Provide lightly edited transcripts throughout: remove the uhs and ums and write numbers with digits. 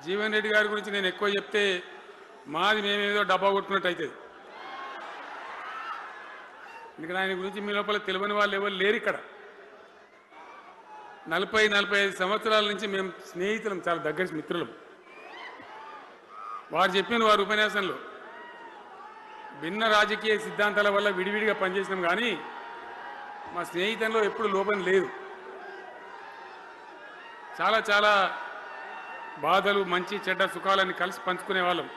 జీవన్ రెడ్డి గారి గురించి నేను ఎక్కువ చెప్తే మాది మేమేదో డబ్బా కొట్టుకున్నట్టు అవుతుంది. ఎందుకంటే ఆయన గురించి మీ లోపల తెలియని వాళ్ళు ఎవరు లేరు ఇక్కడ. 40-45 సంవత్సరాల నుంచి మేము స్నేహితులం, చాలా దగ్గర మిత్రులం. వారు చెప్పిన వారి ఉపన్యాసంలో భిన్న రాజకీయ సిద్ధాంతాల వల్ల విడివిడిగా పనిచేసినాం, కానీ మా స్నేహితంలో ఎప్పుడు లోపం లేదు. చాలా చాలా బాధలు, మంచి చెడ్డ సుఖాలన్నీ కలిసి పంచుకునే వాళ్ళం,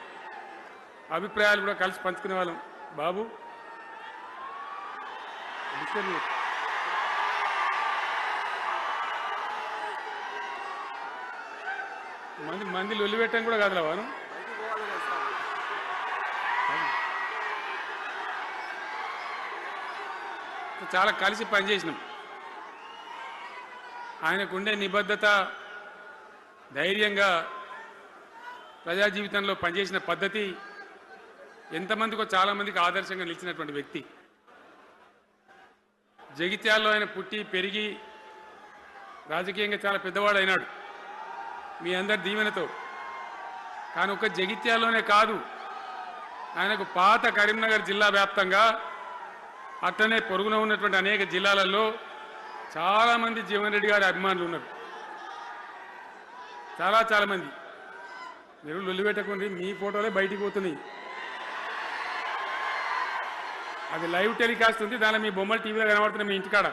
అభిప్రాయాలు కూడా కలిసి పంచుకునే వాళ్ళం. బాబు మంది లొల్లి పెట్టడం కూడా కాదురా వాను. చాలా కలిసి పనిచేసినాం. ఆయనకుండే నిబద్ధత, ధైర్యంగా ప్రజా జీవితంలో పనిచేసిన పద్ధతి ఎంతమందికో చాలామందికి ఆదర్శంగా నిలిచినటువంటి వ్యక్తి. జగిత్యాల్లో ఆయన పుట్టి పెరిగి రాజకీయంగా చాలా పెద్దవాడు అయినాడు మీ అందరి దీవెనతో. కానీ ఒక జగిత్యాల్లోనే కాదు, ఆయనకు పాత కరీంనగర్ జిల్లా వ్యాప్తంగా అట్లనే పొరుగున ఉన్నటువంటి అనేక జిల్లాలలో చాలామంది జీవన్ రెడ్డి గారి అభిమానులు ఉన్నారు. చాలా మంది. మీరు లొల్లి పెట్టకుండా మీ ఫోటోలే బయటికి పోతున్నాయి. అది లైవ్ టెలికాస్ట్ ఉంది, దానిలో మీ బొమ్మలు టీవీలో కనబడుతున్నాయి మీ ఇంటికాడ.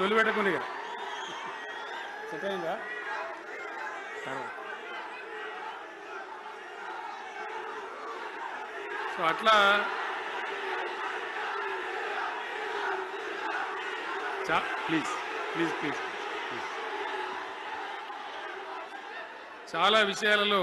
లొల్లి పెట్టకుండా ఇక సెట్ అయిందా? సో అట్లా ప్లీజ్ ప్లీజ్ ప్లీజ్ చాలా విషయాలలో